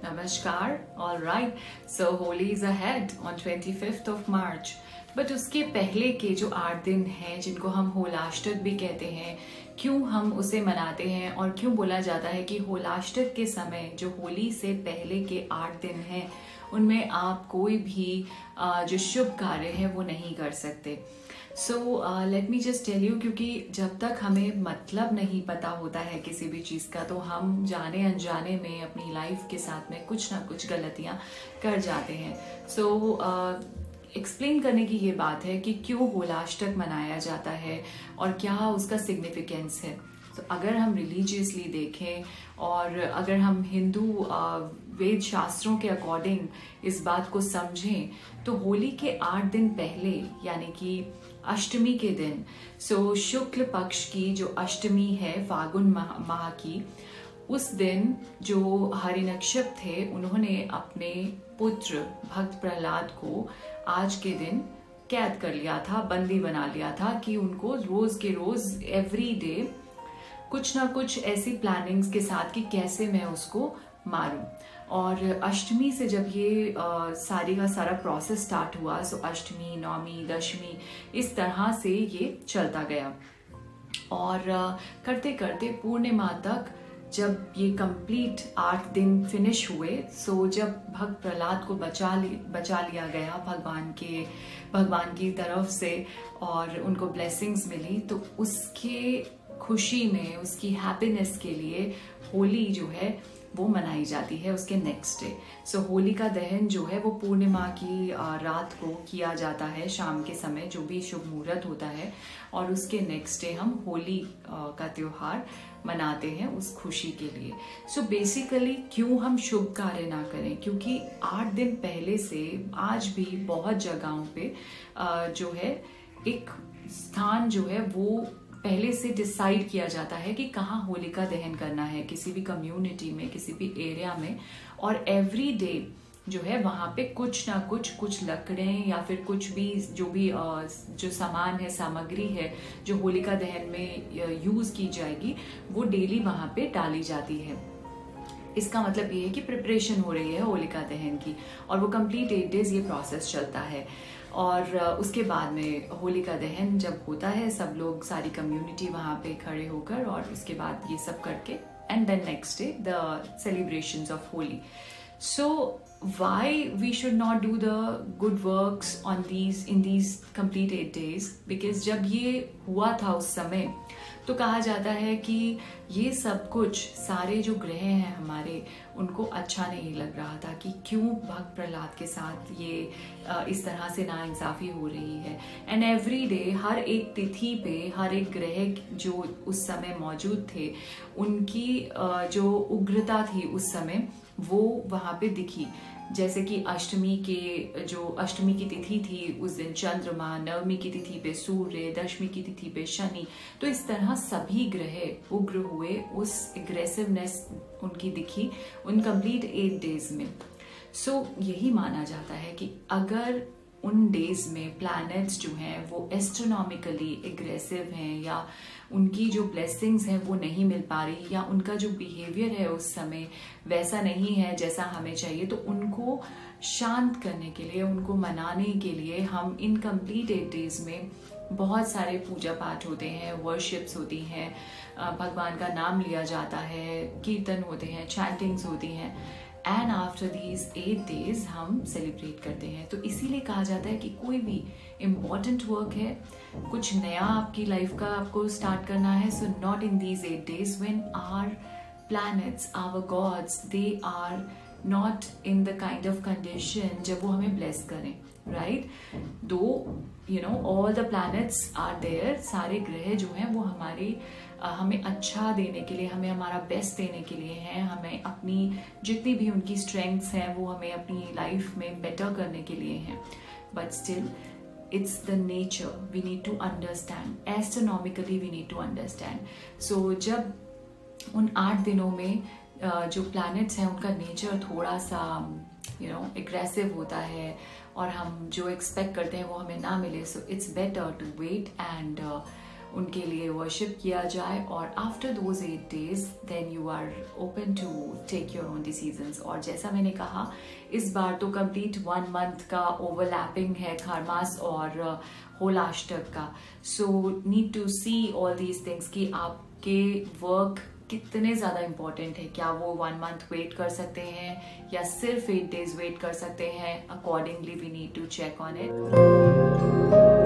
Namaskar. All right. So Holi is ahead on 25th of March. But उसके पहले के जो 8 दिन हैं जिनको हम होलाष्टक भी कहते हैं, क्यों हम उसे मनाते हैं और क्यों बोला जाता है कि होलाष्टक के समय जो होली से पहले के 8 दिन हैं उनमें आप कोई भी जो शुभ कार्य है वो नहीं कर सकते। So let me just tell you, क्योंकि जब तक हमें मतलब नहीं पता होता है किसी भी चीज़ का तो हम जाने अनजाने में अपनी लाइफ के साथ में कुछ ना कुछ गलतियाँ कर जाते हैं। सो एक्सप्लेन करने की ये बात है कि क्यों होलाष्टक मनाया जाता है और क्या उसका सिग्निफिकेंस है। तो अगर हम रिलीजियसली देखें और अगर हम हिंदू वेद शास्त्रों के अकॉर्डिंग इस बात को समझें तो होली के 8 दिन पहले यानी कि अष्टमी के दिन, सो शुक्ल पक्ष की जो अष्टमी है फागुन माह की, उस दिन जो हरिनक्षप थे उन्होंने अपने पुत्र भक्त प्रहलाद को आज के दिन कैद कर लिया था, बंदी बना लिया था कि उनको रोज के रोज एवरी डे कुछ ना कुछ ऐसी प्लानिंग्स के साथ कि कैसे मैं उसको मारूं। और अष्टमी से जब ये सारी का सारा प्रोसेस स्टार्ट हुआ, सो अष्टमी, नवमी, दशमी इस तरह से ये चलता गया और करते करते पूर्णिमा तक जब ये कंप्लीट 8 दिन फिनिश हुए, सो जब भक्त प्रहलाद को बचा लिया गया भगवान की तरफ से और उनको ब्लेसिंग्स मिली, तो उसके खुशी में, उसकी हैप्पीनेस के लिए होली जो है वो मनाई जाती है उसके नेक्स्ट डे। सो होली का दहन जो है वो पूर्णिमा की रात को किया जाता है, शाम के समय जो भी शुभ मुहूर्त होता है, और उसके नेक्स्ट डे हम होली का त्योहार मनाते हैं उस खुशी के लिए। सो बेसिकली क्यों हम शुभ कार्य ना करें, क्योंकि 8 दिन पहले से आज भी बहुत जगहों पे जो है एक स्थान जो है वो पहले से डिसाइड किया जाता है कि कहाँ होलिका दहन करना है, किसी भी कम्युनिटी में, किसी भी एरिया में, और एवरी डे जो है वहाँ पे कुछ ना कुछ लकड़ें या फिर कुछ भी जो सामान है, सामग्री है जो होलिका दहन में यूज की जाएगी वो डेली वहाँ पे डाली जाती है। इसका मतलब ये है कि प्रिपरेशन हो रही है होलिका दहन की, और वो कंप्लीट 8 डेज ये प्रोसेस चलता है। और उसके बाद में होलिका दहन जब होता है, सब लोग, सारी कम्युनिटी वहाँ पे खड़े होकर, और उसके बाद ये सब करके and then next day the celebrations of Holi. So why we should not do the good works on in these complete 8 days? Because जब ये हुआ था उस समय तो कहा जाता है कि ये सब कुछ, सारे जो ग्रह हैं हमारे, उनको अच्छा नहीं लग रहा था कि क्यों भक्त प्रहलाद के साथ ये इस तरह से नाइंसाफी हो रही है। एंड एवरी डे, हर एक तिथि पे, हर एक ग्रह जो उस समय मौजूद थे, उनकी जो उग्रता थी उस समय वो वहां पे दिखी। जैसे कि अष्टमी की तिथि थी उस दिन चंद्रमा, नवमी की तिथि पे सूर्य, दशमी की तिथि पे शनि, तो इस तरह सभी ग्रह उग्र हुए, उस एग्रेसिवनेस उनकी दिखी उन कंप्लीट 8 डेज में। सो यही माना जाता है कि अगर उन डेज में प्लैनेट्स जो हैं वो एस्ट्रोनॉमिकली एग्रेसिव हैं, या उनकी जो ब्लेसिंग्स हैं वो नहीं मिल पा रही, या उनका जो बिहेवियर है उस समय वैसा नहीं है जैसा हमें चाहिए, तो उनको शांत करने के लिए, उनको मनाने के लिए हम इन कंप्लीट 8 डेज में बहुत सारे पूजा पाठ होते हैं, वर्शिप्स होती हैं, भगवान का नाम लिया जाता है, कीर्तन होते हैं, चैंटिंग्स होती हैं, एंड आफ्टर दीज 8 डेज हम सेलिब्रेट करते हैं। तो इसीलिए कहा जाता है कि कोई भी इम्पॉर्टेंट वर्क है, कुछ नया आपकी लाइफ का आपको स्टार्ट करना है, so not in these 8 days when our planets, our gods, they are not in the kind of condition जब वो हमें ब्लेस करें, right? Though all the planets are there, सारे ग्रह जो हैं वो हमें अच्छा देने के लिए, हमें हमारा बेस्ट देने के लिए हैं, हमें अपनी जितनी भी उनकी स्ट्रेंथ्स हैं वो हमें अपनी लाइफ में बेटर करने के लिए हैं। But still it's the nature we need to understand, astronomically we need to understand. So जब उन 8 दिनों में जो प्लैनेट्स हैं उनका नेचर थोड़ा सा एग्रेसिव होता है और हम जो एक्सपेक्ट करते हैं वो हमें ना मिले, so it's better to wait and उनके लिए वर्शिप किया जाए, और after those 8 days then you are open to take your own decisions. और जैसा मैंने कहा, इस बार तो कंप्लीट 1 month का ओवरलैपिंग है खरमास और होलाष्टक का। So need to see all these things कि आपके वर्क कितने ज़्यादा इम्पोर्टेंट है। क्या वो 1 month वेट कर सकते हैं या सिर्फ 8 days वेट कर सकते हैं? Accordingly we need to check on it.